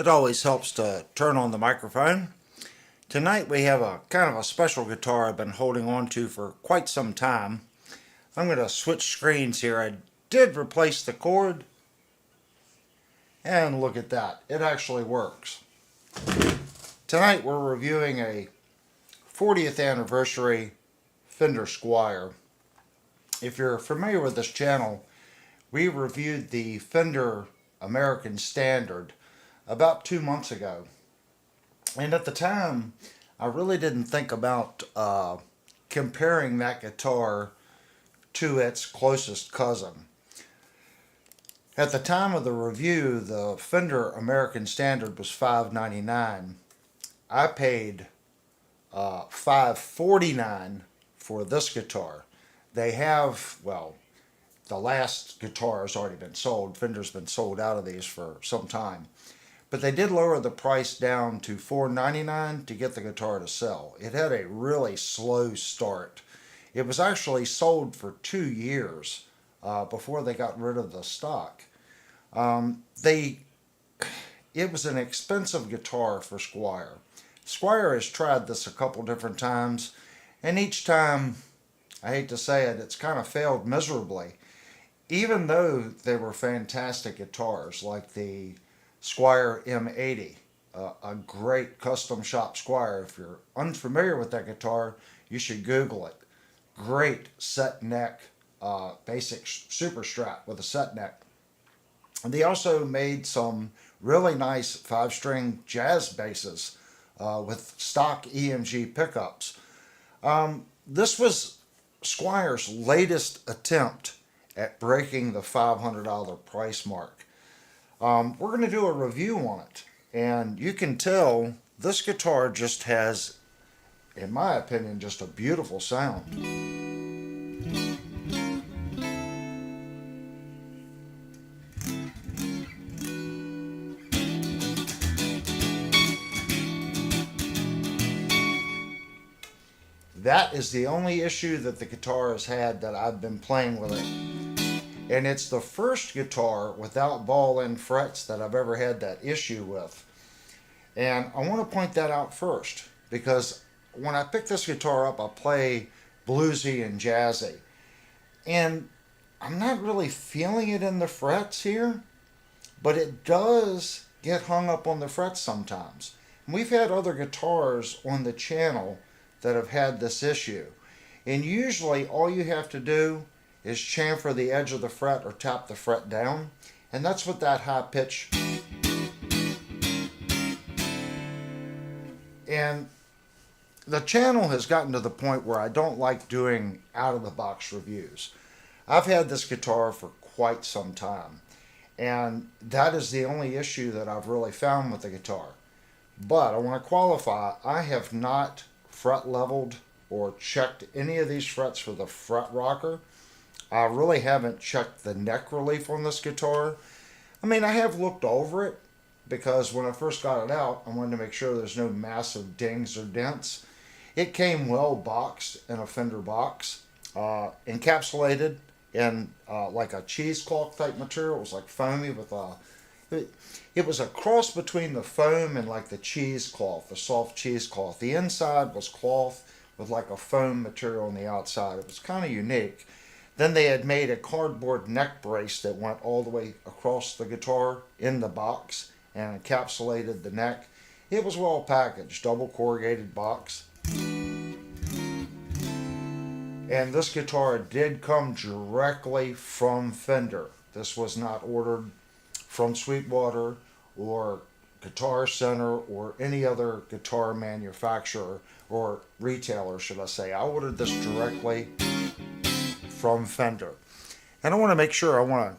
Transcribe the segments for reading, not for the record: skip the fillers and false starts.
It always helps to turn on the microphone. Tonight we have a kind of a special guitar I've been holding on to for quite some time. I'm going to switch screens here. I did replace the cord, and look at that. It actually works. Tonight we're reviewing a 40th anniversary Fender Squier. If you're familiar with this channel, we reviewed the Fender American Standard about 2 months ago. And at the time, I really didn't think about comparing that guitar to its closest cousin. At the time of the review, the Fender American Standard was $599. I paid $549 for this guitar. They have, well, the last guitar has already been sold. Fender's been sold out of these for some time. But they did lower the price down to $499 to get the guitar to sell. It had a really slow start. It was actually sold for 2 years before they got rid of the stock. It was an expensive guitar for Squier. Squier has tried this a couple different times, and each time, I hate to say it, it's kind of failed miserably. Even though they were fantastic guitars, like the Squier M80, a great custom shop Squier. If you're unfamiliar with that guitar, you should Google it. Great set neck, basic super strat with a set neck. And they also made some really nice 5-string jazz basses with stock EMG pickups. This was Squier's latest attempt at breaking the $500 price mark. We're going to do a review on it, and you can tell this guitar just has, in my opinion, just a beautiful sound. That is the only issue that the guitar has had that I've been playing with it. And it's the first guitar without ball-end frets that I've ever had that issue with. And I want to point that out first, because when I pick this guitar up, I play bluesy and jazzy. And I'm not really feeling it in the frets here, but it does get hung up on the frets sometimes. And we've had other guitars on the channel that have had this issue. And usually all you have to do is chamfer the edge of the fret or tap the fret down. And that's what that high pitch. And the channel has gotten to the point where I don't like doing out-of-the-box reviews. I've had this guitar for quite some time, and that is the only issue that I've really found with the guitar. But I want to qualify, I have not fret leveled or checked any of these frets for the fret rocker. I really haven't checked the neck relief on this guitar. I mean, I have looked over it, because when I first got it out, I wanted to make sure there's no massive dings or dents. It came well boxed in a Fender box, encapsulated in like a cheesecloth type material. It was like foamy with a... It was a cross between the foam and like the cheesecloth, the soft cheesecloth. The inside was cloth with like a foam material on the outside. It was kind of unique. Then they had made a cardboard neck brace that went all the way across the guitar in the box and encapsulated the neck. It was well packaged, double corrugated box. And this guitar did come directly from Fender. This was not ordered from Sweetwater or Guitar Center or any other guitar manufacturer or retailer, should I say. I ordered this directly from Fender. And I want to make sure, I want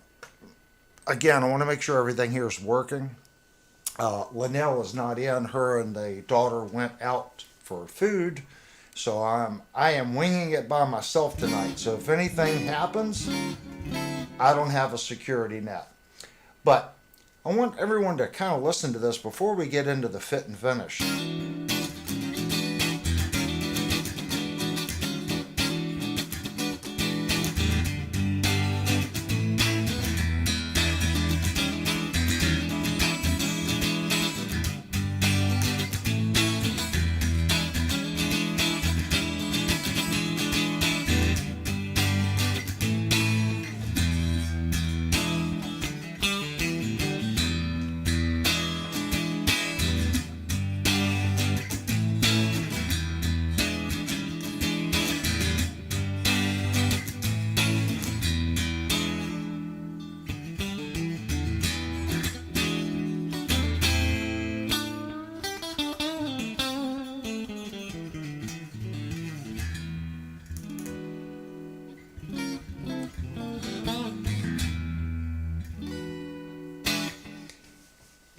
to make sure everything here is working. Linnell is not in. Her and the daughter went out for food. So I am winging it by myself tonight. So if anything happens, I don't have a security net. But I want everyone to kind of listen to this before we get into the fit and finish.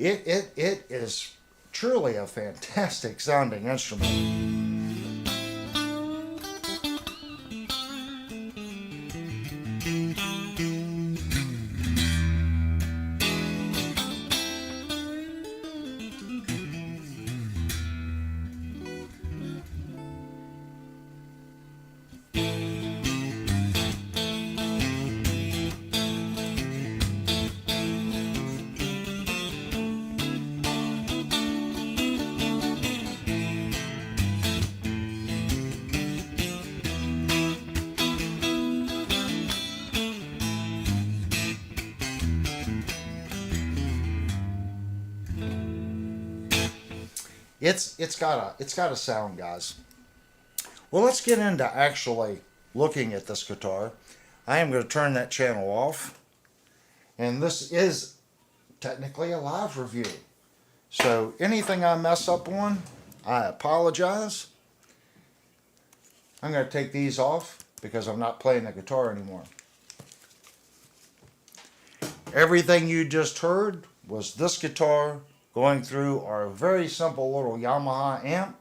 It is truly a fantastic sounding instrument. It's got a sound, guys. Well, let's get into actually looking at this guitar. I am going to turn that channel off, and this is technically a live review. So anything I mess up on, I apologize. I'm going to take these off because I'm not playing the guitar anymore. Everything you just heard was this guitar going through our very simple little Yamaha amp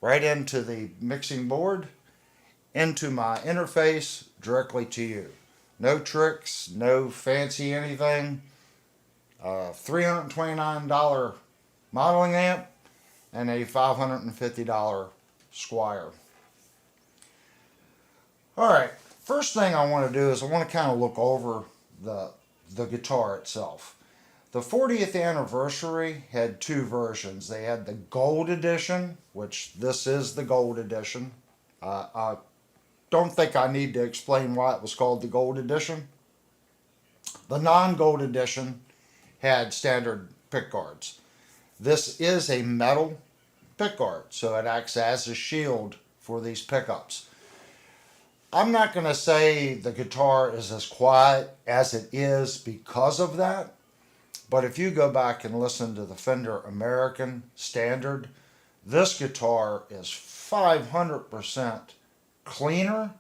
right into the mixing board, into my interface directly to you. No tricks, no fancy anything. $329 modeling amp and a $550 Squier. Alright, first thing I want to do is I want to kind of look over the guitar itself. The 40th anniversary had two versions. They had the Gold Edition, which this is the Gold Edition. I don't think I need to explain why it was called the Gold Edition. The non-Gold Edition had standard pickguards. This is a metal pickguard, so it acts as a shield for these pickups. I'm not going to say the guitar is as quiet as it is because of that, but if you go back and listen to the Fender American Standard, this guitar is 500% cleaner,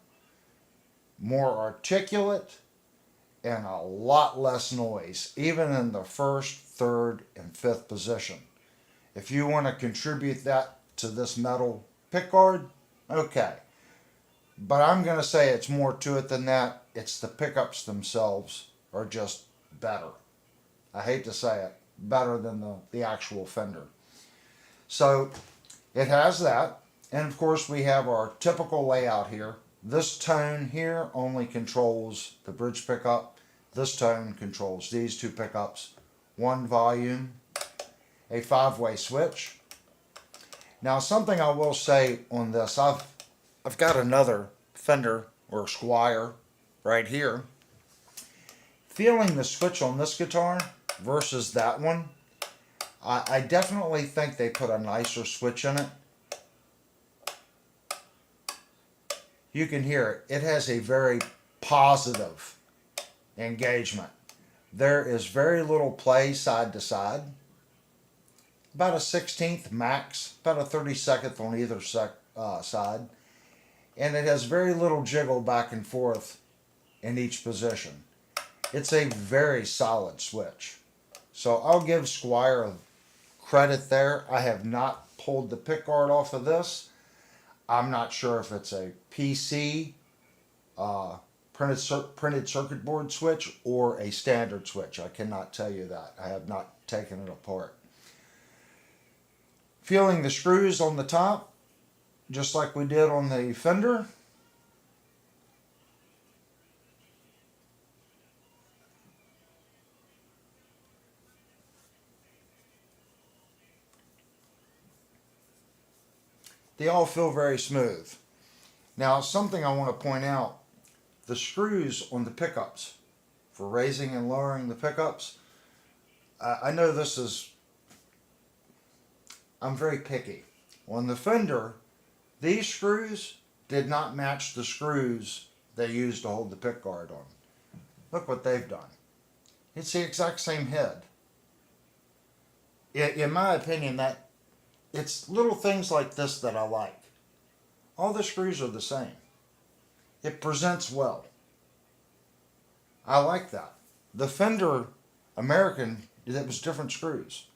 more articulate, and a lot less noise, even in the first, third, and fifth position. If you want to contribute that to this metal pickguard, okay. But I'm going to say it's more to it than that. It's the pickups themselves are just better. I hate to say it, better than the actual Fender. So it has that. And of course we have our typical layout here. This tone here only controls the bridge pickup. This tone controls these two pickups. One volume, a 5-way switch. Now something I will say on this, I've got another Fender or Squier right here. Feeling the switch on this guitar versus that one, I definitely think they put a nicer switch in it. You can hear it. It has a very positive engagement. There is very little play side to side. About a 16th max, about a 32nd on either side. And it has very little jiggle back and forth in each position. It's a very solid switch. So I'll give Squier credit there. I have not pulled the pickguard off of this. I'm not sure if it's a PC printed circuit board switch or a standard switch. I cannot tell you that. I have not taken it apart. Feeling the screws on the top, just like we did on the Fender. They all feel very smooth. Now, something I want to point out, the screws on the pickups for raising and lowering the pickups, I know this is, I'm very picky. On the Fender, these screws did not match the screws they used to hold the pickguard on. Look what they've done. It's the exact same head. In my opinion, that it's little things like this that I like. All the screws are the same. It presents well. I like that. The Fender American It was different screws.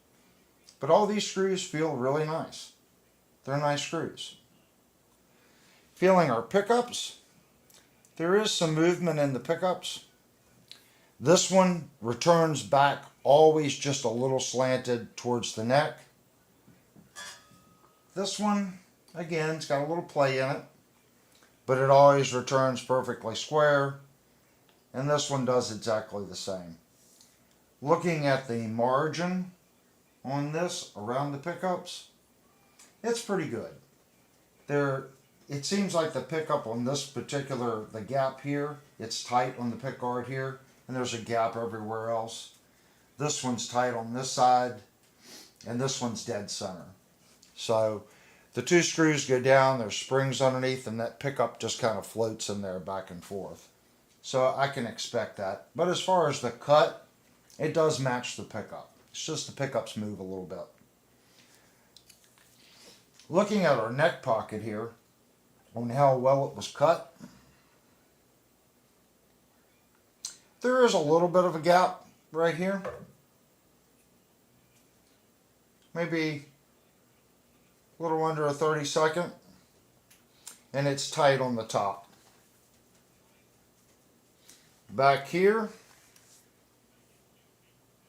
But all these screws feel really nice. They're nice screws. Feeling our pickups. There is some movement in the pickups. This one returns back always just a little slanted towards the neck. This one, again, it's got a little play in it, but it always returns perfectly square. And this one does exactly the same. Looking at the margin on this around the pickups, it's pretty good. It seems like the pickup on this particular, the gap here, it's tight on the pick guard here, and there's a gap everywhere else. This one's tight on this side, and this one's dead center. So the two screws go down, there's springs underneath, and that pickup just kind of floats in there back and forth. So I can expect that. But as far as the cut, it does match the pickup. It's just the pickups move a little bit. Looking at our neck pocket here, on how well it was cut, there is a little bit of a gap right here. Maybe a little under a 32nd. And it's tight on the top. Back here,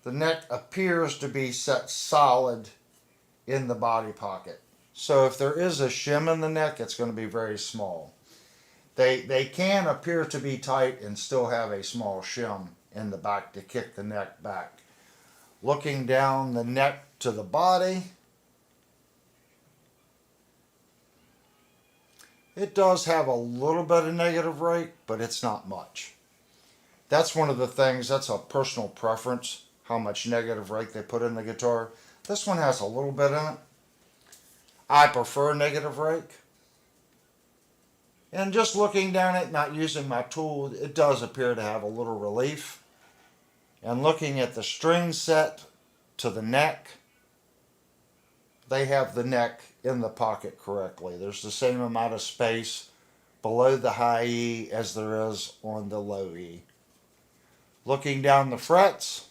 the neck appears to be set solid in the body pocket. So if there is a shim in the neck, it's going to be very small. They can appear to be tight and still have a small shim in the back to kick the neck back. Looking down the neck to the body, it does have a little bit of negative rake, but it's not much. That's one of the things, that's a personal preference, how much negative rake they put in the guitar. This one has a little bit in it. I prefer negative rake. And just looking down it, not using my tool, it does appear to have a little relief. And looking at the string set to the neck, they have the neck in the pocket correctly. There's the same amount of space below the high E as there is on the low E. Looking down the frets,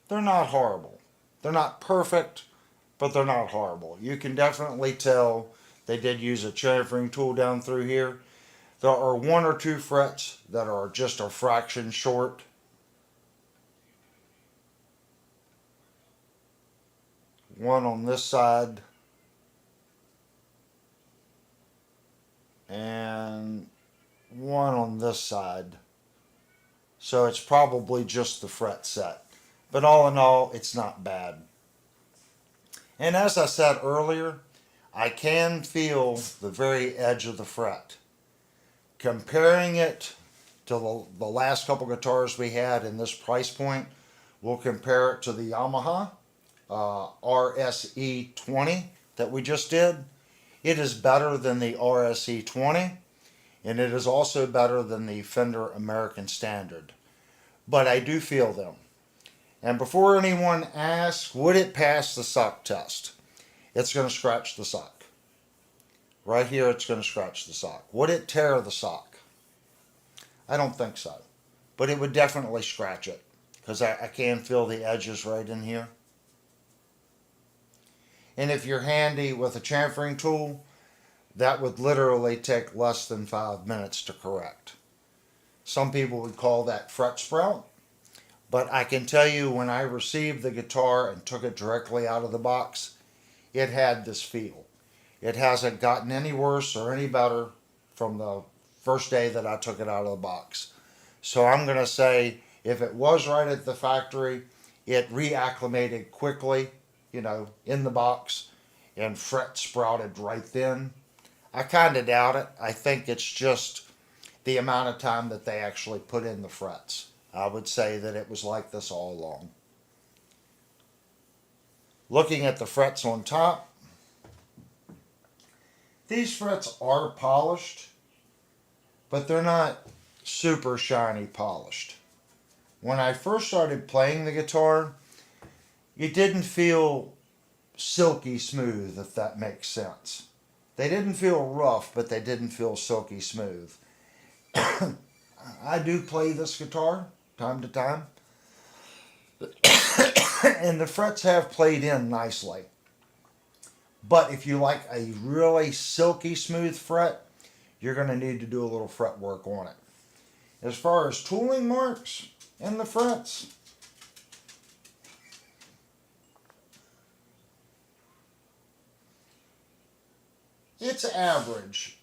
they're not horrible. They're not perfect, but they're not horrible. You can definitely tell they did use a chamfering tool down through here. There are one or two frets that are just a fraction short. One on this side. And one on this side. So it's probably just the fret set. But all in all, it's not bad. And as I said earlier, I can feel the very edge of the fret. Comparing it to the last couple guitars we had in this price point, we'll compare it to the Yamaha RSE 20 that we just did. It is better than the RSE 20, and it is also better than the Fender American Standard. But I do feel them. And before anyone asks, would it pass the sock test? It's going to scratch the sock. Right here, it's going to scratch the sock. Would it tear the sock? I don't think so. But it would definitely scratch it, because I can feel the edges right in here. And if you're handy with a chamfering tool, that would literally take less than 5 minutes to correct. Some people would call that fret sprout. But I can tell you, when I received the guitar and took it directly out of the box, it had this feel. It hasn't gotten any worse or any better from the first day that I took it out of the box. So I'm going to say, if it was right at the factory, it reacclimated quickly, in the box, and fret sprouted right then. I kind of doubt it. I think it's just the amount of time that they actually put in the frets. I would say that it was like this all along. Looking at the frets on top, these frets are polished, but they're not super shiny polished. When I first started playing the guitar, it didn't feel silky smooth, if that makes sense. They didn't feel rough, but they didn't feel silky smooth. I do play this guitar. time to time. And the frets have played in nicely. But if you like a really silky smooth fret, you're going to need to do a little fret work on it. As far as tooling marks in the frets, it's average,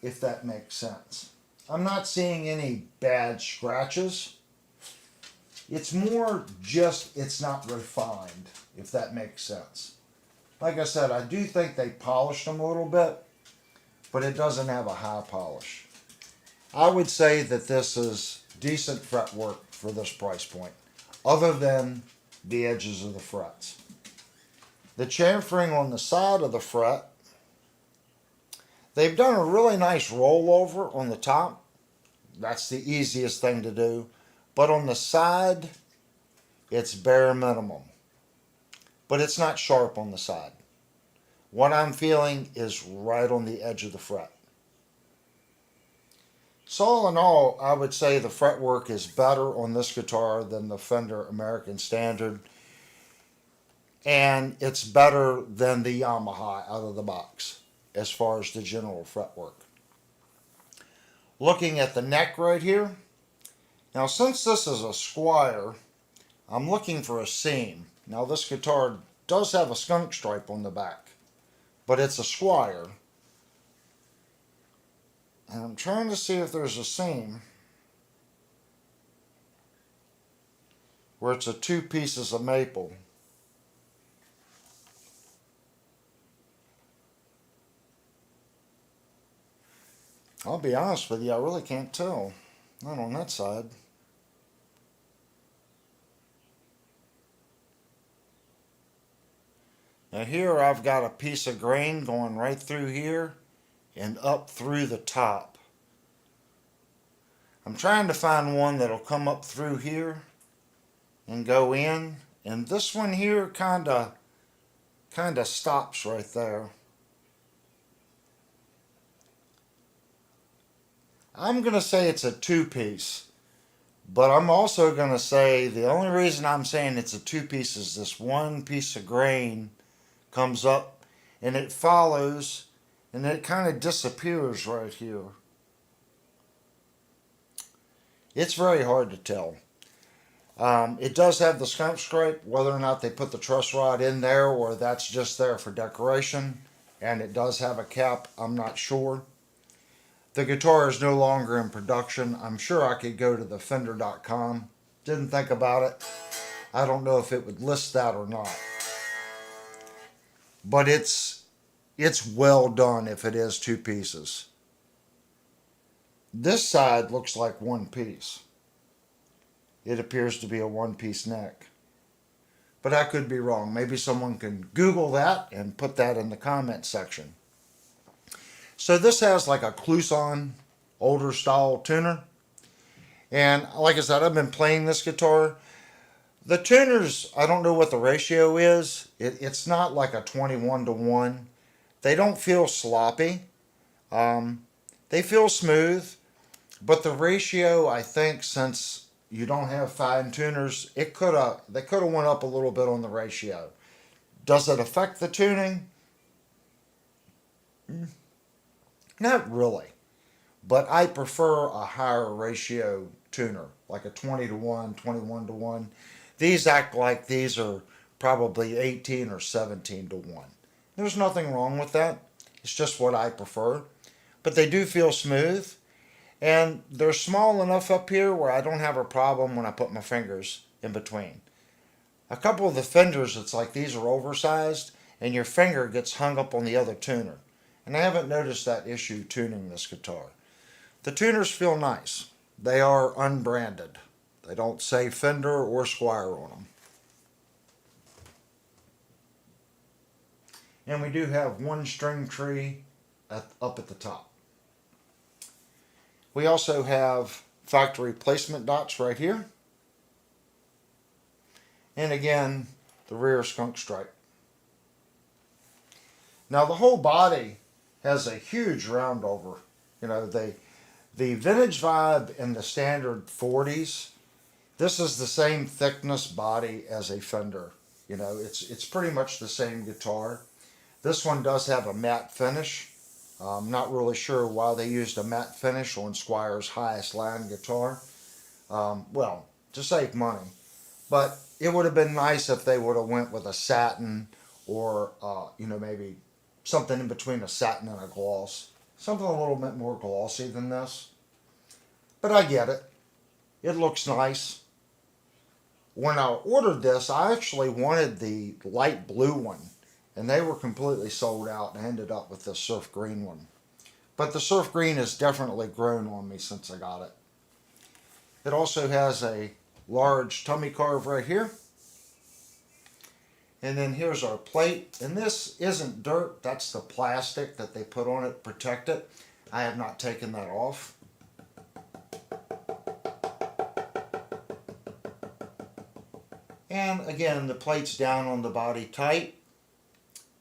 if that makes sense. I'm not seeing any bad scratches. It's more just it's not refined, if that makes sense. Like I said, I do think they polished them a little bit, but it doesn't have a high polish. I would say that this is decent fret work for this price point, other than the edges of the frets. The chamfering on the side of the fret, they've done a really nice rollover on the top. That's the easiest thing to do. But on the side, it's bare minimum. But it's not sharp on the side. What I'm feeling is right on the edge of the fret. So all in all, I would say the fretwork is better on this guitar than the Fender American Standard. And it's better than the Yamaha out of the box as far as the general fretwork. Looking at the neck right here. Now since this is a Squier, I'm looking for a seam. Now this guitar does have a skunk stripe on the back, but it's a Squier. And I'm trying to see if there's a seam where it's a 2 pieces of maple. I'll be honest with you, I really can't tell. Not on that side. Now here I've got a piece of grain going right through here and up through the top. I'm trying to find one that'll come up through here and go in, and this one here kinda stops right there. I'm gonna say it's a 2-piece, but I'm also gonna say the only reason I'm saying it's a 2-piece is this one piece of grain comes up and it follows and it kind of disappears right here. It's very hard to tell. It does have the skunk stripe, whether or not they put the truss rod in there or that's just there for decoration, and it does have a cap, I'm not sure. The guitar is no longer in production. I'm sure I could go to the Fender.com. Didn't think about it. I don't know if it would list that or not. But it's well done if it is 2 pieces. This side looks like 1 piece. It appears to be a 1-piece neck. But I could be wrong. Maybe someone can Google that and put that in the comment section. So this has like a Kluson older style tuner. And like I said, I've been playing this guitar. The tuners, I don't know what the ratio is. It's not like a 21-to-1. They don't feel sloppy. They feel smooth. But the ratio, I think, since you don't have fine tuners, they could have went up a little bit on the ratio. Does it affect the tuning? Not really. But I prefer a higher ratio tuner, like a 20-to-1, 21-to-1. These act like these are probably 18 or 17-to-1. There's nothing wrong with that. It's just what I prefer. But they do feel smooth. And they're small enough up here where I don't have a problem when I put my fingers in between. A couple of the Fenders, it's like these are oversized and your finger gets hung up on the other tuner. And I haven't noticed that issue tuning this guitar. The tuners feel nice. They are unbranded. They don't say Fender or Squier on them. And we do have 1 string tree up at the top. We also have factory placement dots right here. And again, the rear skunk stripe. Now the whole body has a huge round over. You know, the vintage vibe and the standard 40s, This is the same thickness body as a Fender. You know, it's pretty much the same guitar. This one does have a matte finish. I'm not really sure why they used a matte finish on Squire's highest line guitar. Well, to save money. But it would have been nice if they would have went with a satin or, you know, maybe something in between a satin and a gloss. Something a little bit more glossy than this. But I get it. It looks nice. When I ordered this, I actually wanted the light blue one. And they were completely sold out and I ended up with the surf green one. But the surf green has definitely grown on me since I got it. It also has a large tummy carve right here. And then here's our plate. And this isn't dirt, that's the plastic that they put on it to protect it. I have not taken that off. And again, the plate's down on the body tight.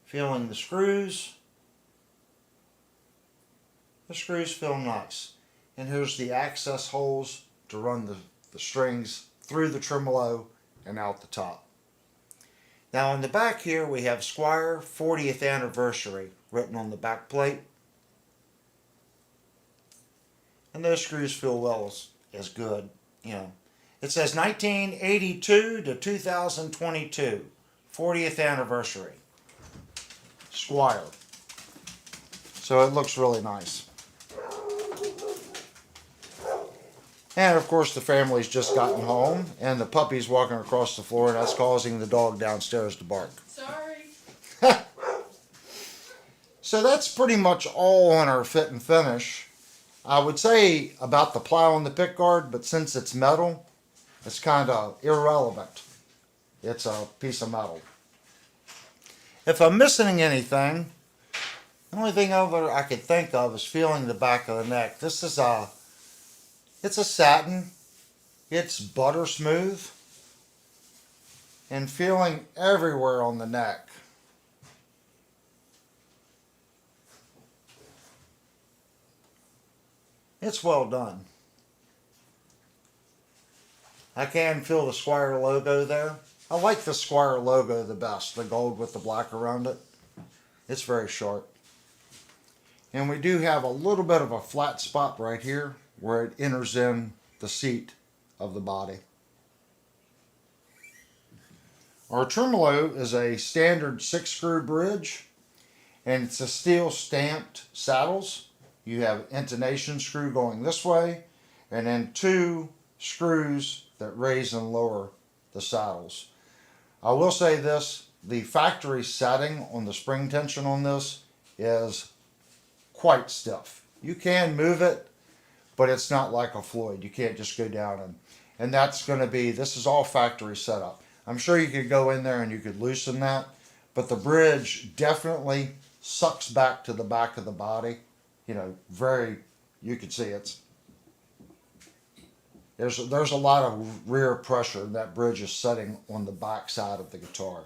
Feeling the screws. The screws feel nice. And here's the access holes to run the strings through the tremolo and out the top. Now on the back here we have Squier 40th anniversary written on the back plate. And those screws feel well as good, you know. It says 1982 to 2022, 40th anniversary. Squier. So it looks really nice. And of course the family's just gotten home and the puppy's walking across the floor and that's causing the dog downstairs to bark. Sorry. So that's pretty much all on our fit and finish. I would say about the plow and the pick guard, but since it's metal, it's kind of irrelevant. It's a piece of metal. If I'm missing anything, the only thing I could think of is feeling the back of the neck. This is it's a satin. It's butter smooth. And feeling everywhere on the neck. It's well done. I can feel the Squier logo there. I like the Squier logo the best, the gold with the black around it. It's very sharp. And we do have a little bit of a flat spot right here where it enters in the seat of the body. Our tremolo is a standard 6-screw bridge and it's a steel stamped saddles. You have an intonation screw going this way and then 2 screws that raise and lower the saddles. I will say this, the factory setting on the spring tension on this is quite stiff. You can move it, but it's not like a Floyd. You can't just go down and that's going to be, this is all factory setup. I'm sure you could go in there and you could loosen that, but the bridge definitely sucks back to the back of the body. You know, you can see there's a lot of rear pressure that bridge is setting on the back side of the guitar.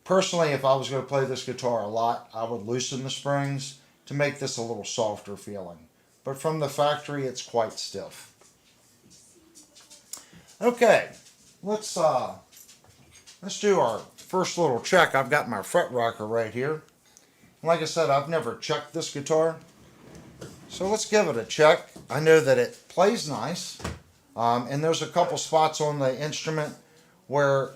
Personally, if I was going to play this guitar a lot, I would loosen the springs to make this a little softer feeling. But from the factory, it's quite stiff. Okay, let's do our first little check. I've got my fret rocker right here. Like I said, I've never checked this guitar. So let's give it a check. I know that it plays nice. And there's a couple spots on the instrument where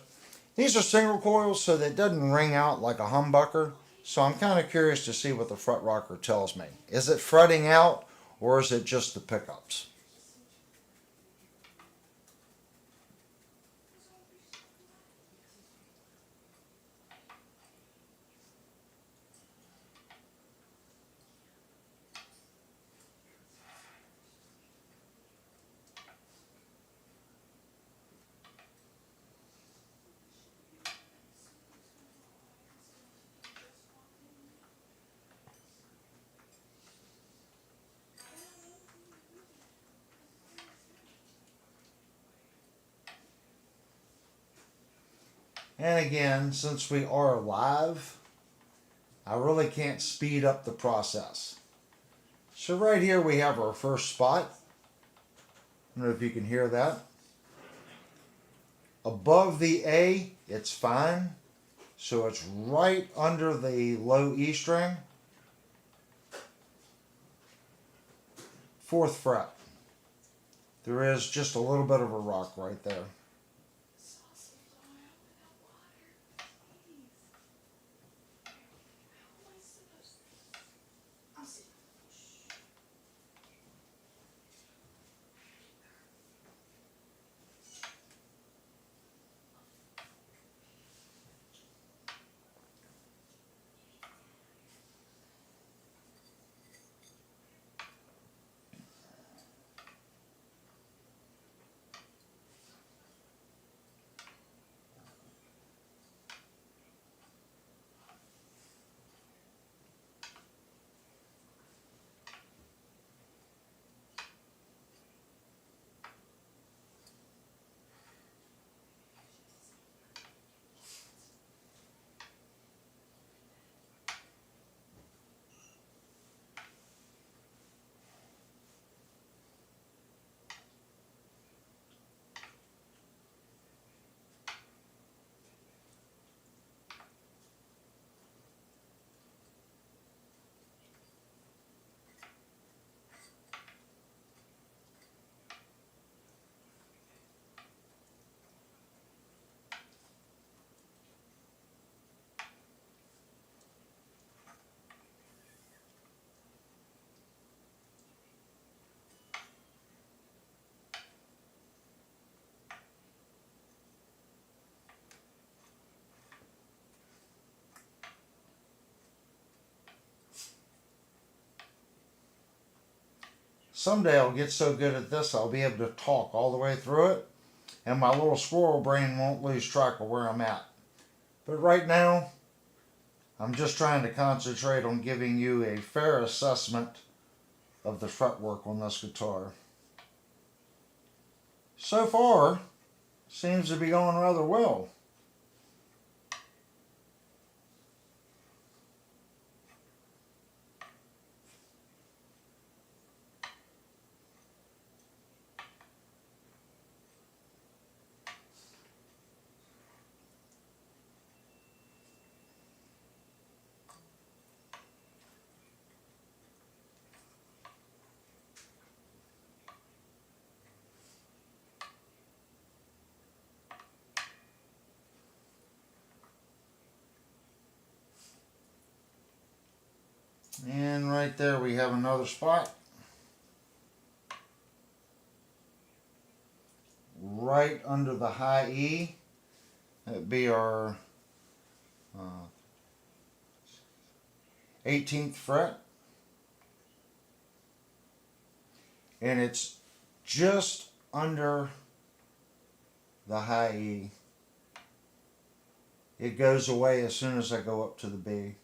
these are single coils, so that it doesn't ring out like a humbucker. So I'm kind of curious to see what the fret rocker tells me. Is it fretting out or is it just the pickups? And again, since we are live, I really can't speed up the process. So right here we have our first spot. I don't know if you can hear that. Above the A, it's fine. So it's right under the low E string. 4th fret. There is just a little bit of a rock right there. Someday I'll get so good at this I'll be able to talk all the way through it, and my little squirrel brain won't lose track of where I'm at. But right now, I'm just trying to concentrate on giving you a fair assessment of the fretwork on this guitar. So far, seems to be going rather well. And right there we have another spot. Right under the high E. That'd be our 18th fret. And it's just under the high E. It goes away as soon as I go up to the B.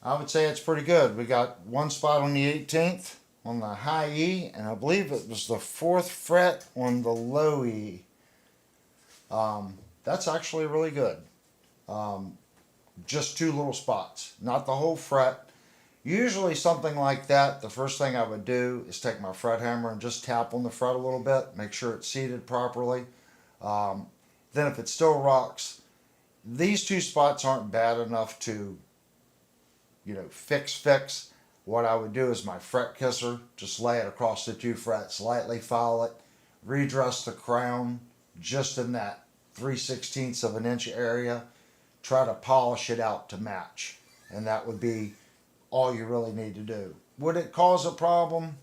I would say it's pretty good. We got one spot on the 18th on the high E, and I believe it was the 4th fret on the low E. That's actually really good. Just 2 little spots, not the whole fret. Usually something like that, the first thing I would do is take my fret hammer and just tap on the fret a little bit, make sure it's seated properly. Then if it still rocks, these 2 spots aren't bad enough to, fix. What I would do is my fret kisser, just lay it across the 2 frets, lightly file it, redress the crown just in that 3/16 of an inch area, try to polish it out to match. And that would be all you really need to do. Would it cause a problem?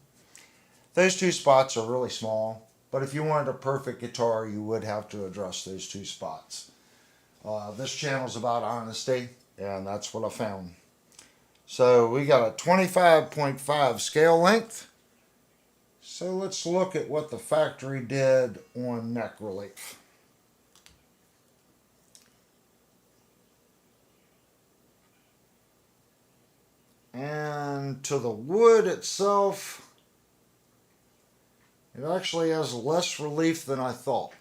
Those 2 spots are really small, but if you wanted a perfect guitar, you would have to address those 2 spots. This channel's about honesty, and that's what I found. So we got a 25.5 scale length, So let's look at what the factory did on neck relief. And to the wood itself, it actually has less relief than I thought.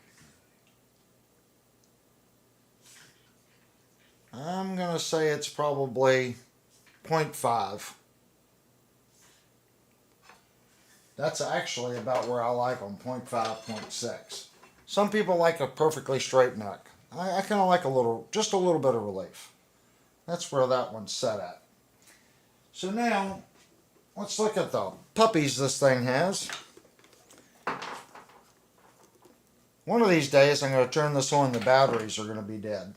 I'm going to say it's probably 0.5. That's actually about where I like them, 0.5, 0.6. Some people like a perfectly straight neck. I kind of like just a little bit of relief. That's where that one's set at. So now, let's look at the puppies this thing has. One of these days I'm going to turn this on, the batteries are going to be dead.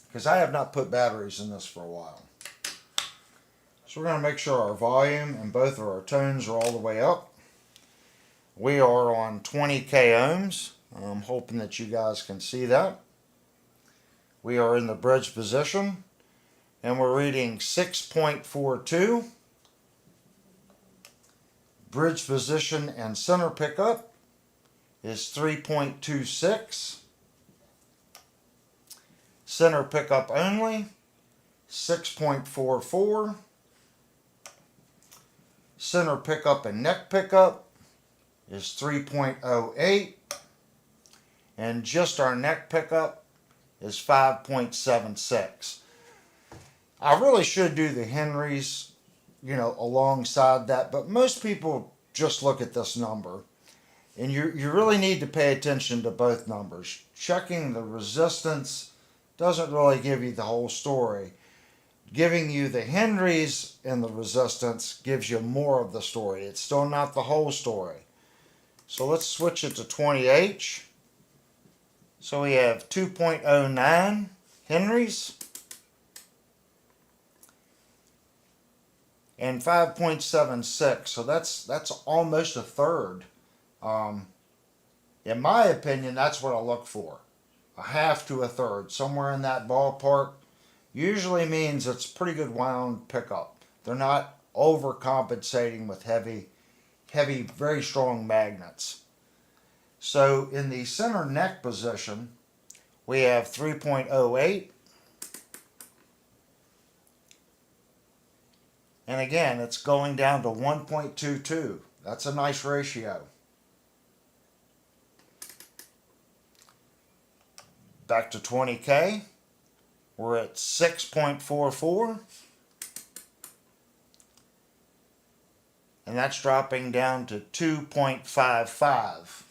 Because I have not put batteries in this for a while. So we're going to make sure our volume and both of our tones are all the way up. We are on 20k ohms. I'm hoping that you guys can see that. We are in the bridge position and we're reading 6.42. Bridge position and center pickup is 3.26. Center pickup only 6.44. Center pickup and neck pickup is 3.08. And just our neck pickup is 5.76. I really should do the Henrys, alongside that, but most people just look at this number. And you really need to pay attention to both numbers. Checking the resistance doesn't really give you the whole story. Giving you the Henrys and the resistance gives you more of the story. It's still not the whole story. So let's switch it to 20H. So we have 2.09 Henrys and 5.76. So that's almost a third. In my opinion, that's what I look for. A half to a third, somewhere in that ballpark, usually means it's pretty good wound pickup. They're not overcompensating with heavy, very strong magnets. So in the center neck position, we have 3.08. And again, it's going down to 1.22. That's a nice ratio. Back to 20K, we're at 6.44. And that's dropping down to 2.55.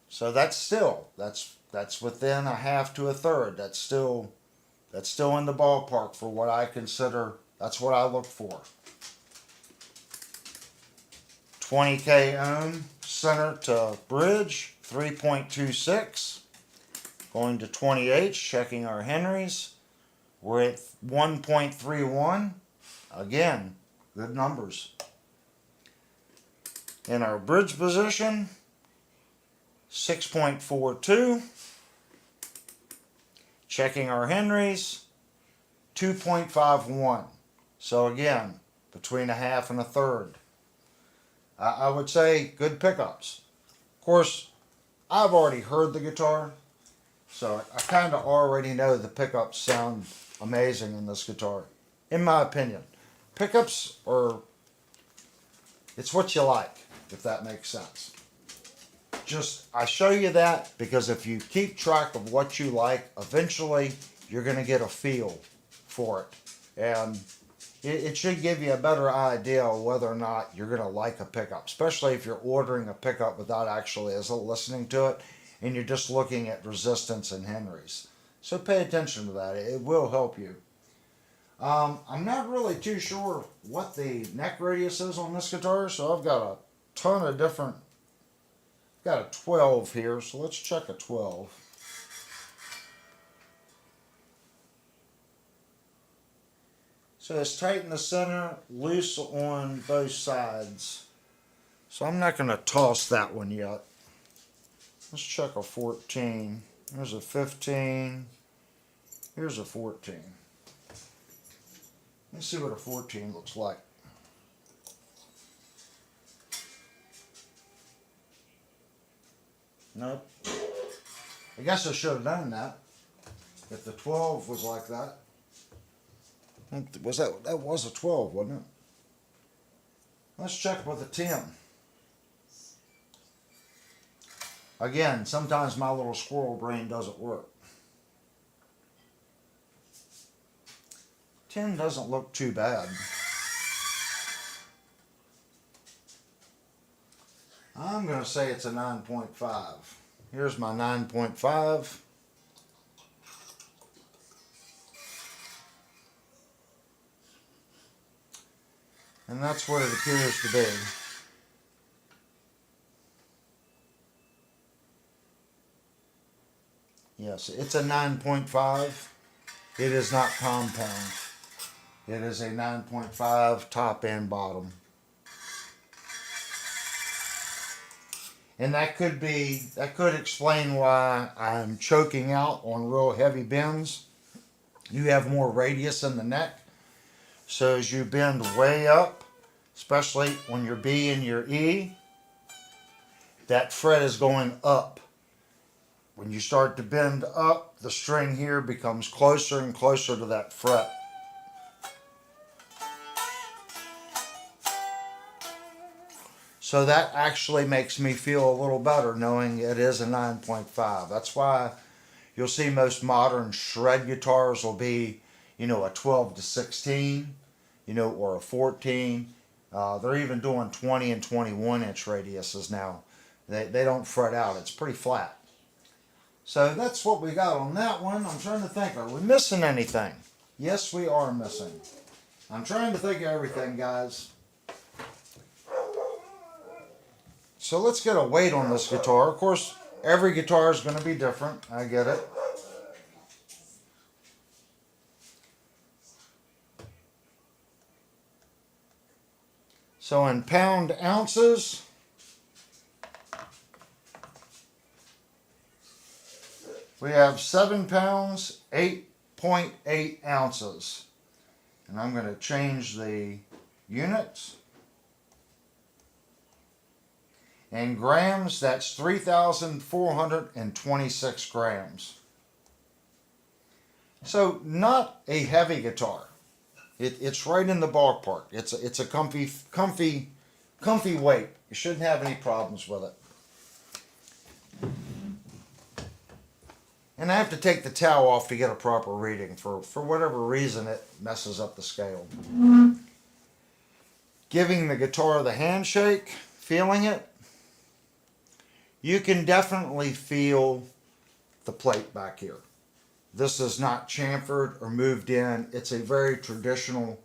So that's within a half to a third. That's still in the ballpark for what I consider, that's what I look for. 20k ohm center to bridge, 3.26. Going to 20H, checking our Henrys. We're at 1.31. Again, good numbers. In our bridge position, 6.42. Checking our Henrys, 2.51. So again, between a half and a third. I would say good pickups. Of course, I've already heard the guitar, so I kind of already know the pickups sound amazing in this guitar, in my opinion. Pickups are, it's what you like, if that makes sense. I show you that because if you keep track of what you like, eventually you're going to get a feel for it. And it should give you a better idea of whether or not you're going to like a pickup, especially if you're ordering a pickup without actually listening to it and you're just looking at resistance and Henrys. So pay attention to that. It will help you. I'm not really too sure what the neck radius is on this guitar, so I've got a ton of different. Got a 12 here, so let's check a 12. So it's tight in the center, loose on both sides. So I'm not going to toss that one yet. Let's check a 14. There's a 15. Here's a 14. Let's see what a 14 looks like. Nope. I guess I should have done that. If the 12 was like that. Was that was a 12, wasn't it? Let's check with a 10. Again, sometimes my little squirrel brain doesn't work. 10 doesn't look too bad. I'm going to say it's a 9.5. Here's my 9.5. And that's what it appears to be. Yes, it's a 9.5. It is not compound. It is a 9.5 top and bottom. And that could explain why I'm choking out on real heavy bends. You have more radius in the neck. So as you bend way up, especially when your B and your E, that fret is going up. When you start to bend up, the string here becomes closer and closer to that fret. So that actually makes me feel a little better knowing it is a 9.5. That's why you'll see most modern shred guitars will be, a 12 to 16, or a 14. They're even doing 20 and 21 inch radiuses now. They don't fret out. It's pretty flat. So that's what we got on that one. I'm trying to think, are we missing anything? Yes, we are missing. I'm trying to think of everything, guys. So let's get a weight on this guitar. Of course, every guitar is going to be different. I get it. So in pound ounces, we have 7 pounds, 8.8 ounces. And I'm going to change the units. In grams, that's 3,426 grams. So not a heavy guitar. It's right in the ballpark. It's a comfy weight. You shouldn't have any problems with it. And I have to take the towel off to get a proper reading. For whatever reason, it messes up the scale. Giving the guitar the handshake, feeling it, you can definitely feel the plate back here. This is not chamfered or moved in. It's a very traditional,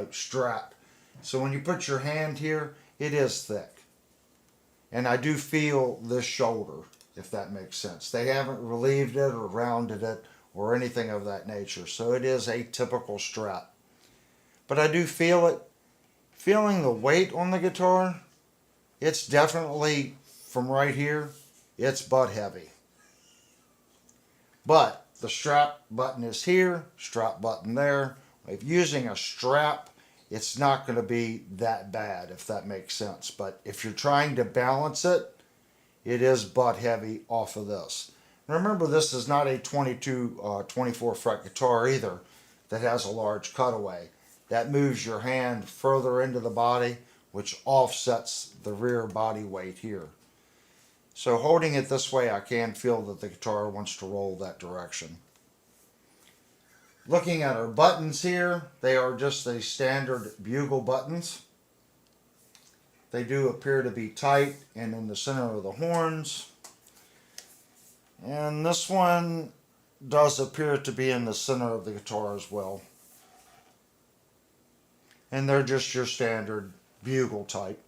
strap. So when you put your hand here, it is thick. And I do feel this shoulder, if that makes sense. They haven't relieved it or rounded it or anything of that nature. So it is a typical strap. But I do feel it. Feeling the weight on the guitar, it's definitely, from right here, it's butt heavy. But the strap button is here, strap button there. If using a strap, it's not going to be that bad, if that makes sense. But if you're trying to balance it, it is butt heavy off of this. Remember, this is not a 24 fret guitar either that has a large cutaway. That moves your hand further into the body, which offsets the rear body weight here. So holding it this way, I can feel that the guitar wants to roll that direction. Looking at our buttons here, they are just the standard bugle buttons. They do appear to be tight and in the center of the horns. And this one does appear to be in the center of the guitar as well. And they're just your standard bugle type.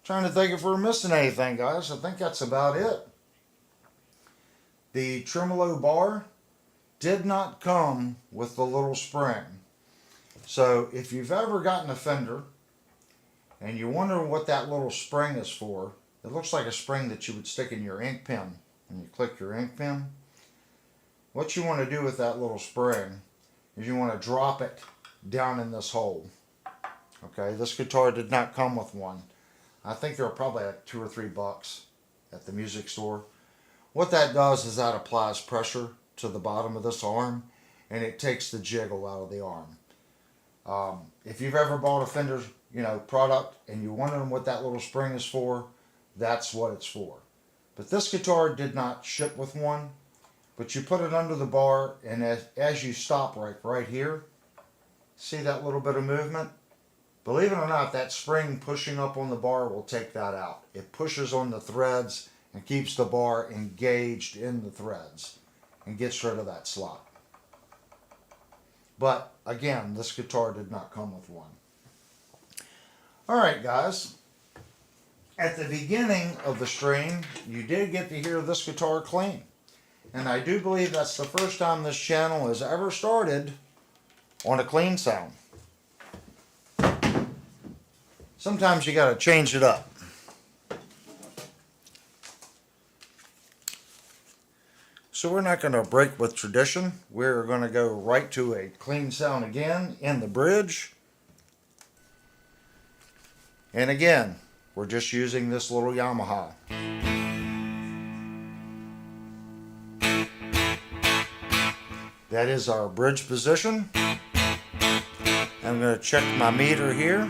Trying to think if we're missing anything, guys. I think that's about it. The tremolo bar did not come with the little spring. So if you've ever gotten a Fender and you wonder what that little spring is for, it looks like a spring that you would stick in your ink pen when you click your ink pen. What you want to do with that little spring is you want to drop it down in this hole. Okay, this guitar did not come with one. I think they're probably like $2 or $3 at the music store. What that does is that applies pressure to the bottom of this arm, and it takes the jiggle out of the arm. If you've ever bought a Fender, product and you're wondering what that little spring is for, that's what it's for. But this guitar did not ship with one. But you put it under the bar, and as you stop right here, see that little bit of movement? Believe it or not, that spring pushing up on the bar will take that out. It pushes on the threads and keeps the bar engaged in the threads and gets rid of that slot. But again, this guitar did not come with one. Alright guys, at the beginning of the stream, you did get to hear this guitar clean. And I do believe that's the first time this channel has ever started on a clean sound. Sometimes you got to change it up. So we're not going to break with tradition. We're going to go right to a clean sound again in the bridge. And again, we're just using this little Yamaha. That is our bridge position. I'm going to check my meter here.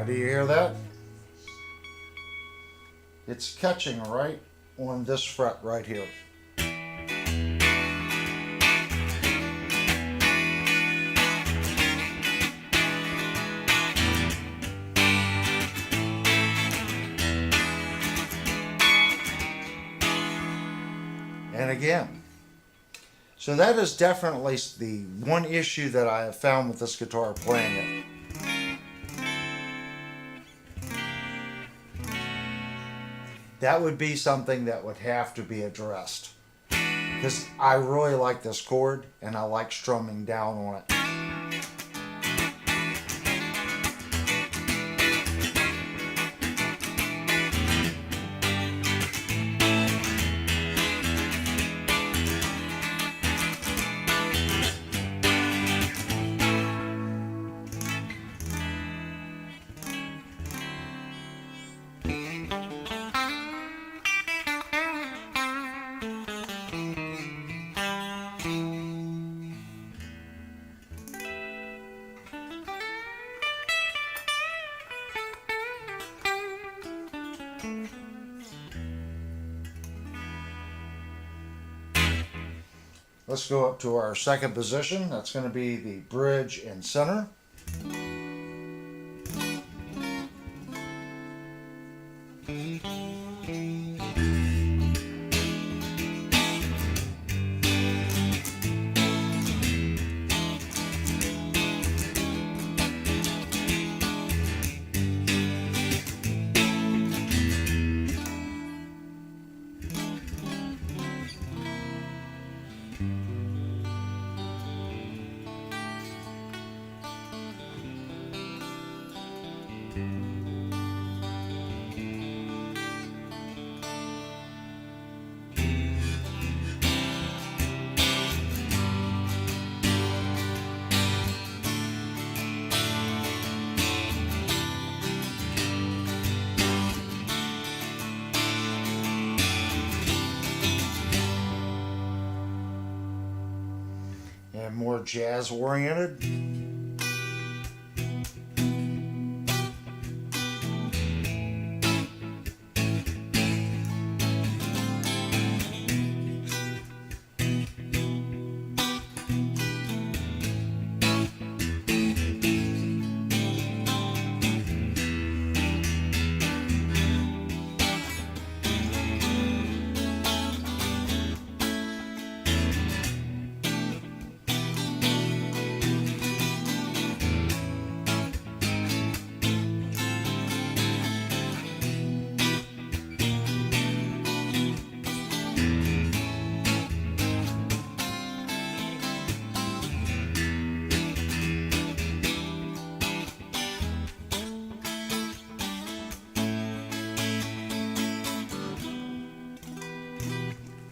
Do you hear that? It's catching right on this fret right here. And again. So that is definitely the one issue that I have found with this guitar playing it. That would be something that would have to be addressed. Because I really like this chord and I like strumming down on it. Let's go up to our second position. That's going to be the bridge in center. And more jazz oriented.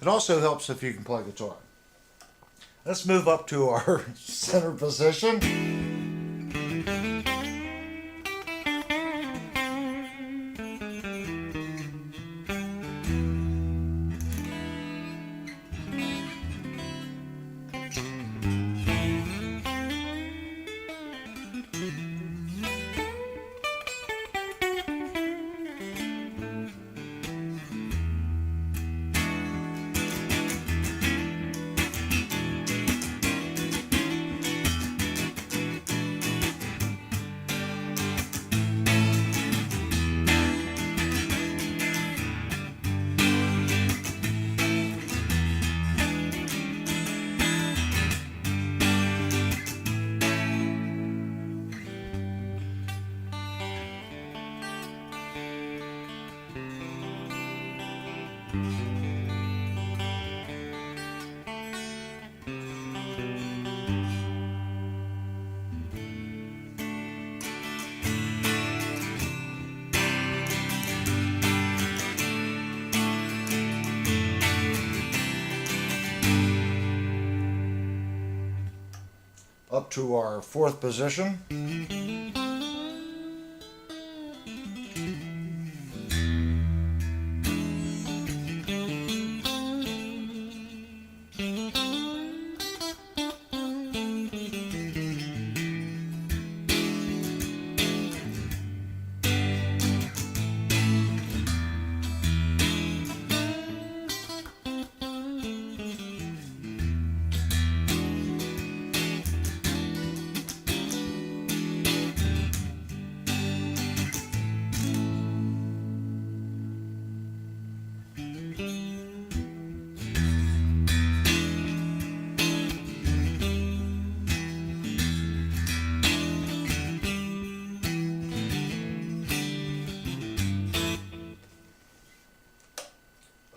It also helps if you can play guitar. Let's move up to our center position. Up to our fourth position.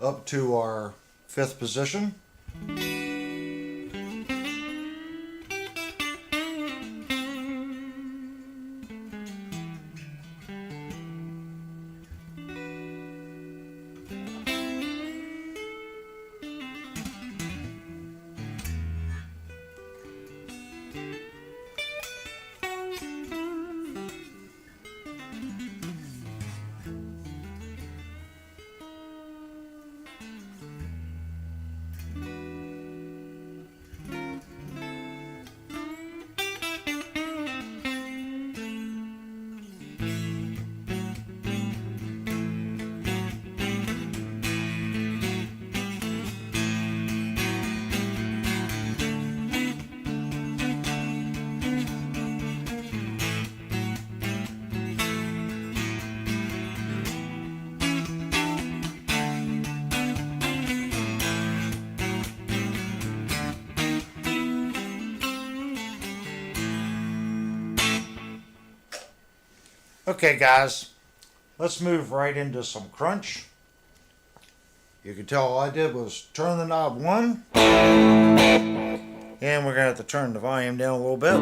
Up to our fifth position. Okay, guys, let's move right into some crunch. You can tell all I did was turn the knob one, and we're going to have to turn the volume down a little bit.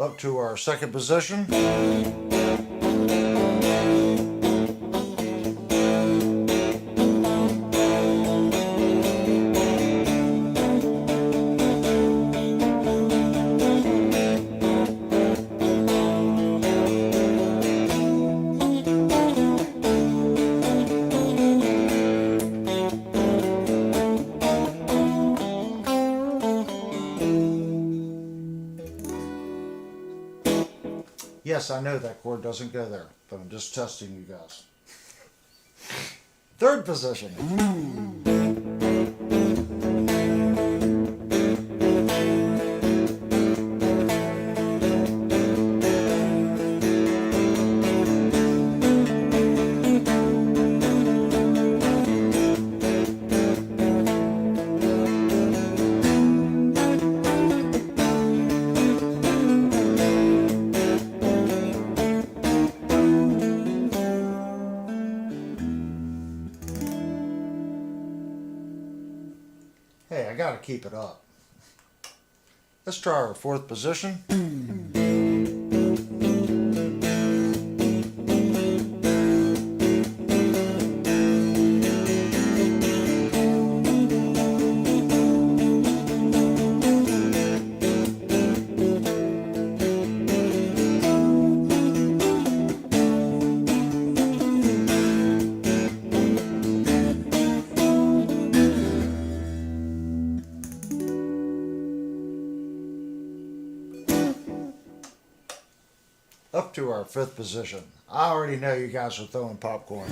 Up to our second position. Yes, I know that chord doesn't go there, but I'm just testing you guys. Third position. Hey, I gotta keep it up. Let's try our fourth position. Up to our fifth position. I already know you guys are throwing popcorn.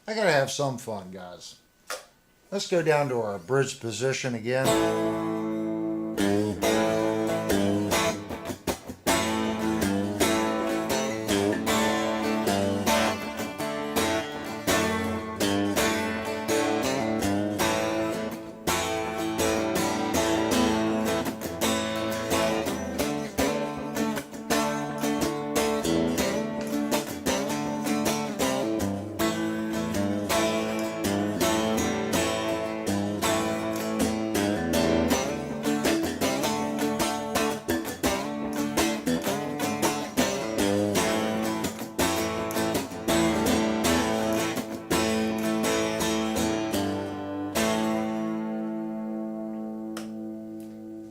I gotta have some fun, guys. Let's go down to our bridge position again.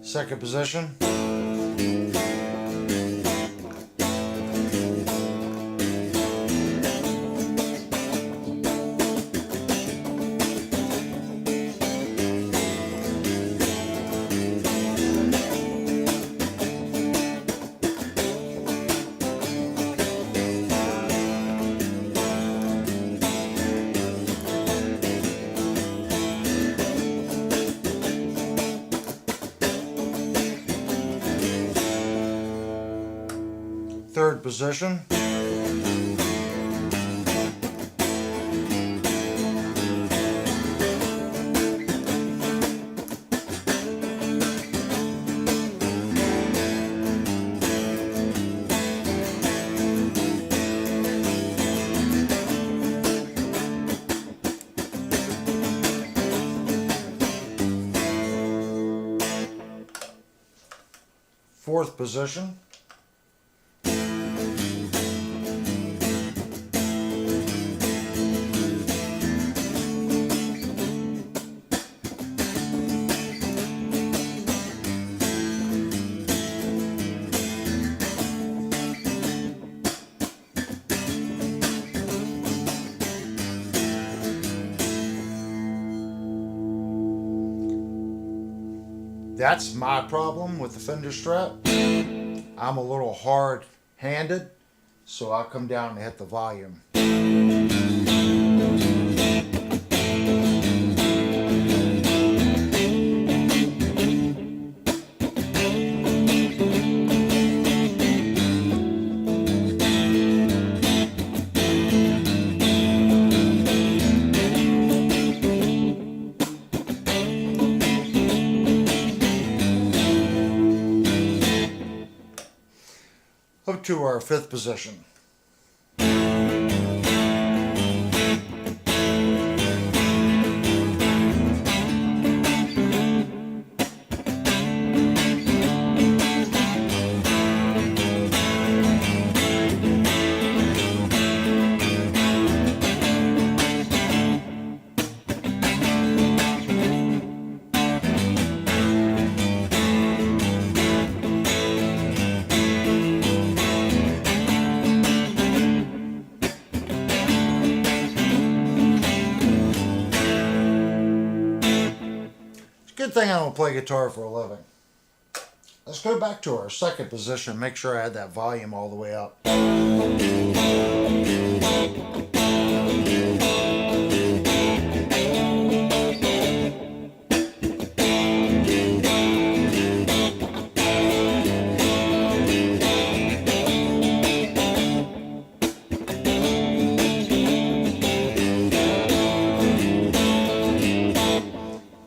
Second position. Third position. Fourth position. That's my problem with the fender strap. I'm a little hard-handed, so I'll come down and hit the volume. Up to our fifth position. Good thing I don't play guitar for a living. Let's go back to our second position. Make sure I had that volume all the way up.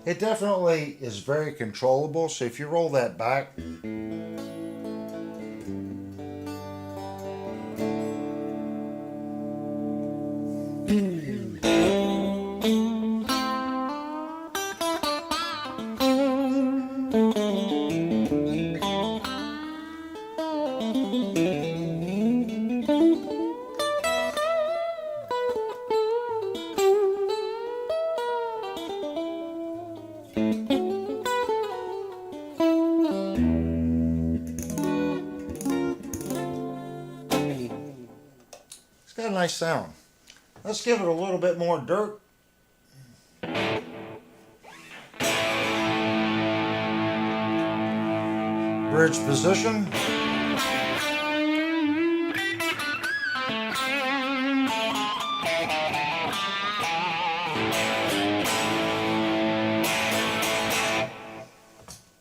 It definitely is very controllable. So if you roll that back, it's got a nice sound. Let's give it a little bit more dirt. Bridge position.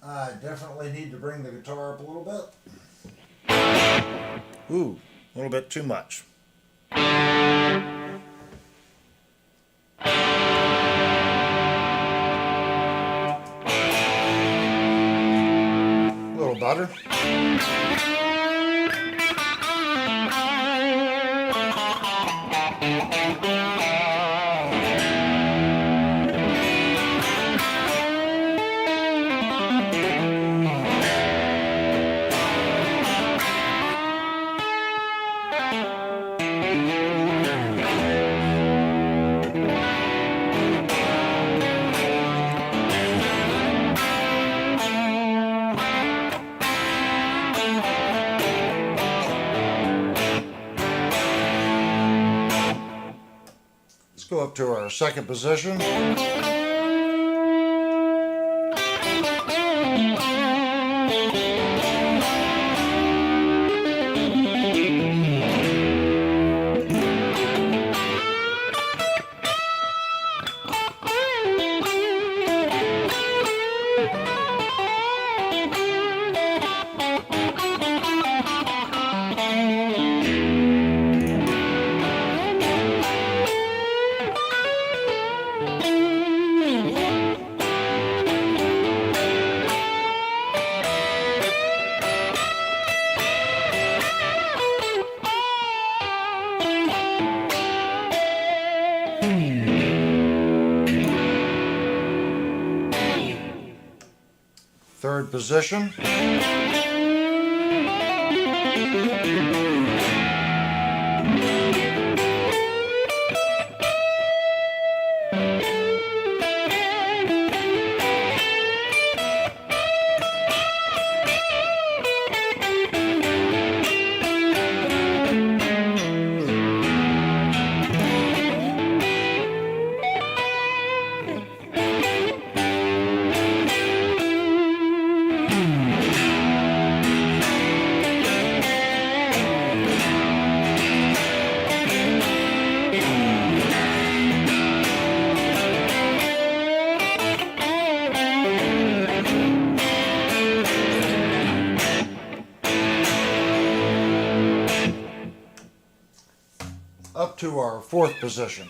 I definitely need to bring the guitar up a little bit. Ooh, a little bit too much. A little better. Go up to our second position. Third position. Up to our fourth position.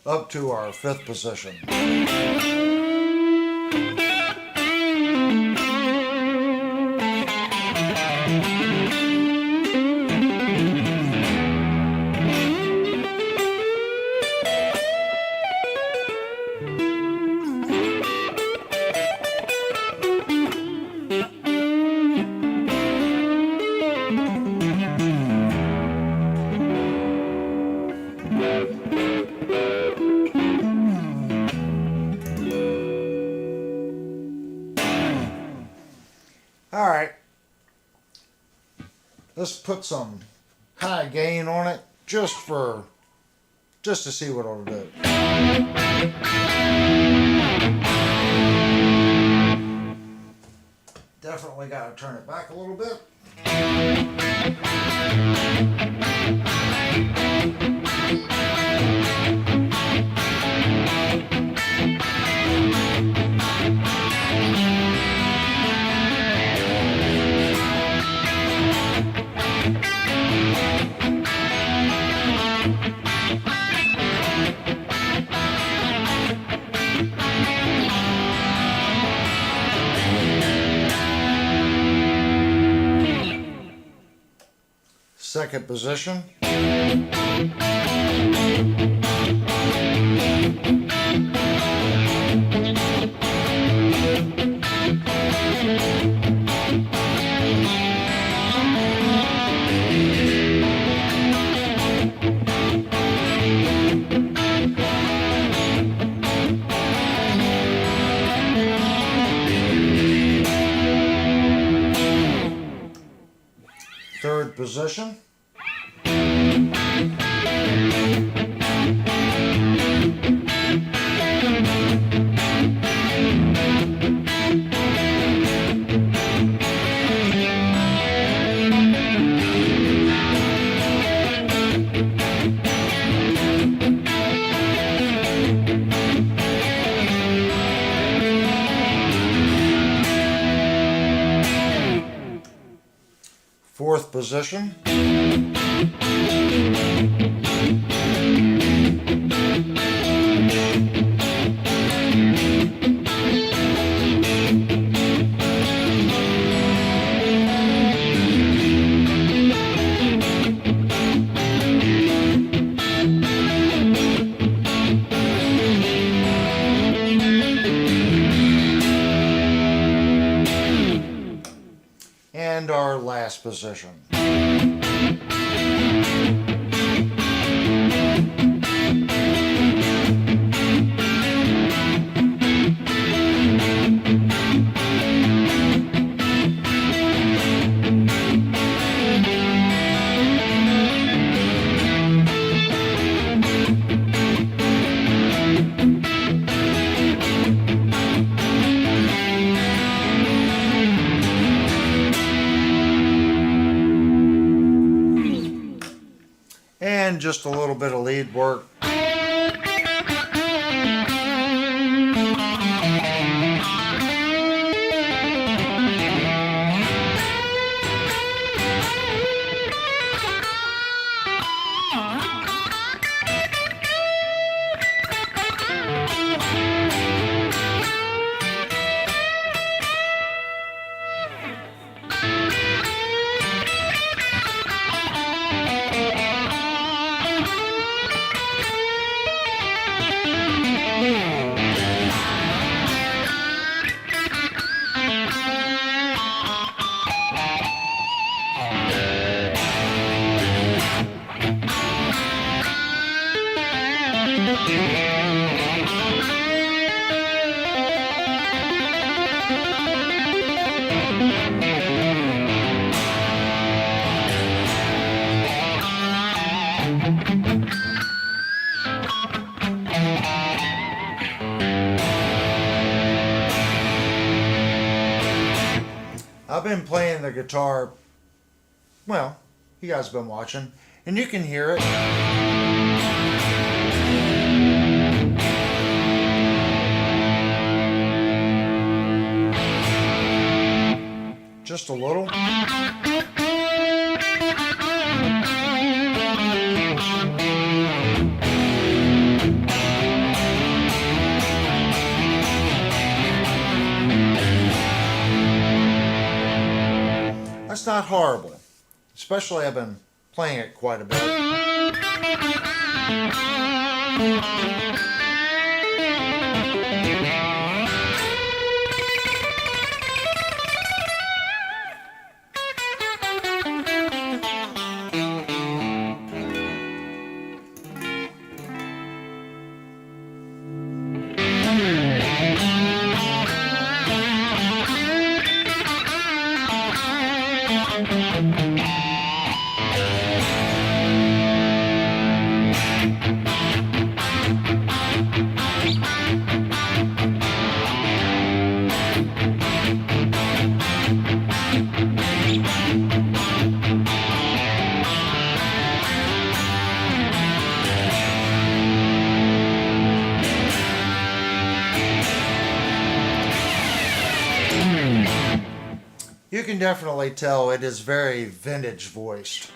Up to our fifth position. let's put some high gain on it just to see what it'll do. Definitely got to turn it back a little bit. Second position. Third position. Fourth position. And our last position. And just a little bit of lead work. I've been playing the guitar, well, you guys have been watching, and you can hear it. Just a little. That's not horrible, especially I've been playing it quite a bit. You can definitely tell it is very vintage voiced.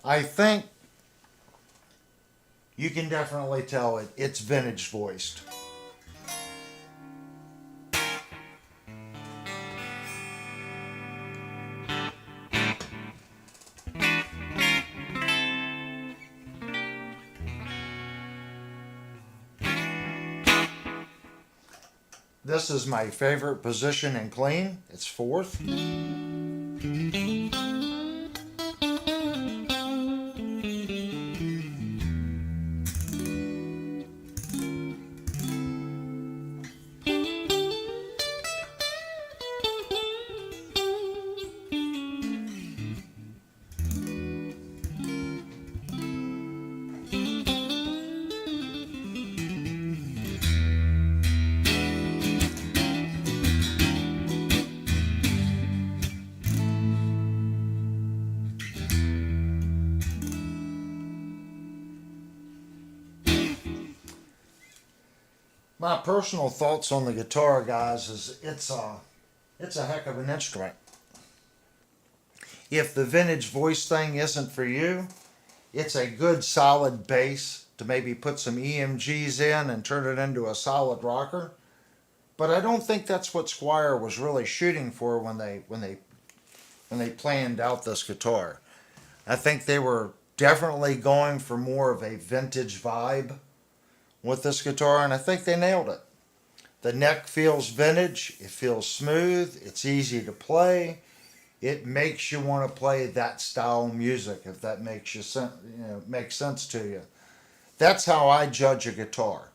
I think you can definitely tell it's vintage voiced. This is my favorite position in clean. It's fourth. My personal thoughts on the guitar, guys, is it's a heck of an instrument. If the vintage voice thing isn't for you, it's a good solid bass to maybe put some EMGs in and turn it into a solid rocker. But I don't think that's what Squier was really shooting for when they planned out this guitar. I think they were definitely going for more of a vintage vibe with this guitar, and I think they nailed it. The neck feels vintage, it feels smooth, it's easy to play. It makes you want to play that style music, if that makes makes sense to you. That's how I judge a guitar.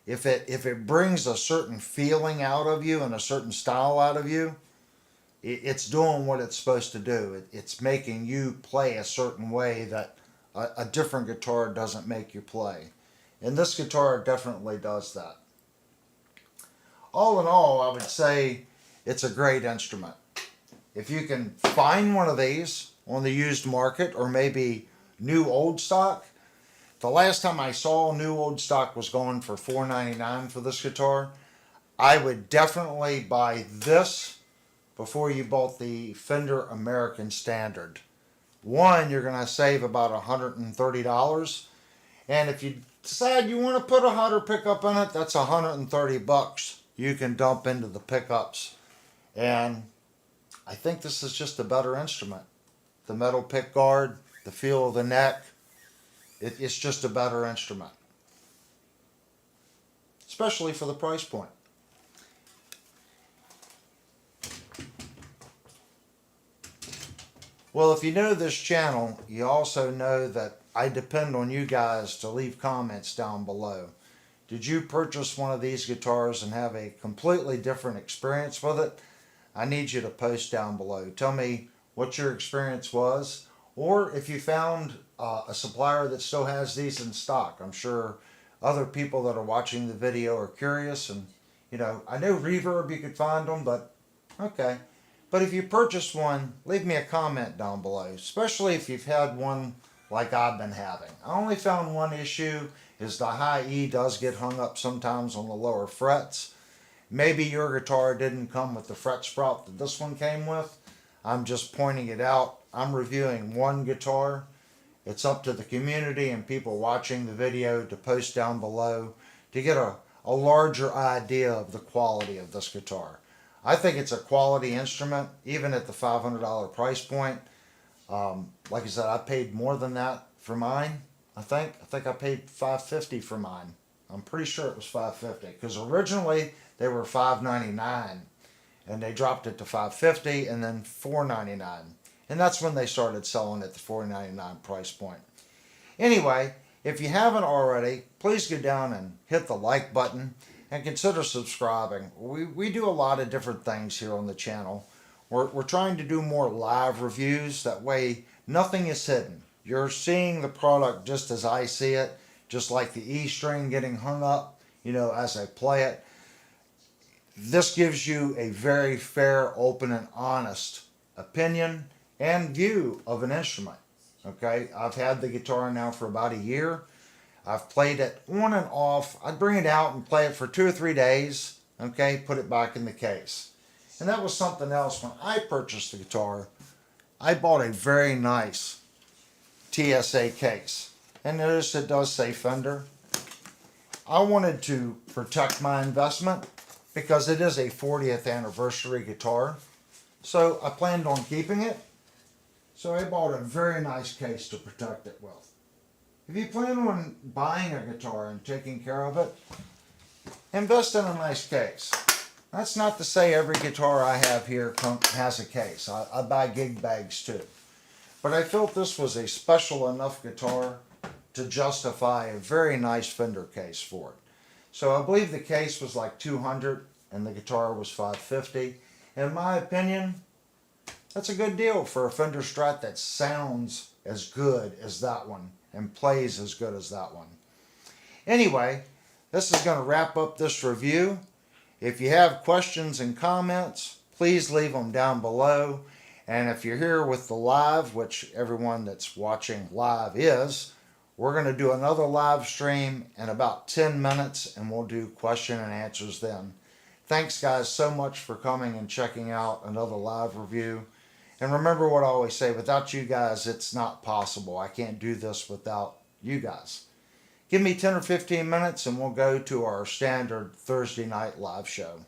If it brings a certain feeling out of you and a certain style out of you, it's doing what it's supposed to do. It's making you play a certain way that a different guitar doesn't make you play. And this guitar definitely does that. All in all, I would say it's a great instrument. If you can find one of these on the used market or maybe new old stock, the last time I saw new old stock was going for $4.99 for this guitar. I would definitely buy this before you bought the Fender American Standard. One, you're going to save about $130. And if you decide you want to put a hotter pickup in it, that's $130 you can dump into the pickups. And I think this is just a better instrument. The metal pick guard, the feel of the neck, it's just a better instrument. Especially for the price point. Well, if you know this channel, you also know that I depend on you guys to leave comments down below. Did you purchase one of these guitars and have a completely different experience with it? I need you to post down below. Tell me what your experience was, or if you found a supplier that still has these in stock. I'm sure other people that are watching the video are curious, and I know Reverb you could find them, but okay. But if you purchased one, leave me a comment down below, especially if you've had one like I've been having. I only found one issue is the high E does get hung up sometimes on the lower frets. Maybe your guitar didn't come with the fret sprout that this one came with. I'm just pointing it out. I'm reviewing one guitar. It's up to the community and people watching the video to post down below to get a larger idea of the quality of this guitar. I think it's a quality instrument, even at the $500 price point. Like I said, I paid more than that for mine. I think I paid $550 for mine. I'm pretty sure it was $550 because originally they were $599, and they dropped it to $550 and then $499, and that's when they started selling at the $499 price point. Anyway, if you haven't already, please go down and hit the like button. and consider subscribing. We do a lot of different things here on the channel. We're trying to do more live reviews. That way, nothing is hidden. You're seeing the product just as I see it, just like the E string getting hung up, as I play it. This gives you a very fair, open, and honest opinion and view of an instrument. Okay, I've had the guitar now for about a year. I've played it on and off. I'd bring it out and play it for 2 or 3 days. Okay, put it back in the case. And that was something else. When I purchased the guitar, I bought a very nice TSA case. And notice it does say Fender. I wanted to protect my investment because it is a 40th anniversary guitar. So I planned on keeping it. So I bought a very nice case to protect it with. If you plan on buying a guitar and taking care of it, invest in a nice case. That's not to say every guitar I have here has a case. I buy gig bags too. But I felt this was a special enough guitar to justify a very nice Fender case for it. So I believe the case was like $200 and the guitar was $550. In my opinion, that's a good deal for a Fender Strat that sounds as good as that one and plays as good as that one. Anyway, this is going to wrap up this review. If you have questions and comments, please leave them down below. And if you're here with the live, which everyone that's watching live is, we're going to do another live stream in about 10 minutes and we'll do question and answers then. Thanks guys so much for coming and checking out another live review. And remember what I always say, without you guys, it's not possible. I can't do this without you guys. Give me 10 or 15 minutes and we'll go to our standard Thursday night live show.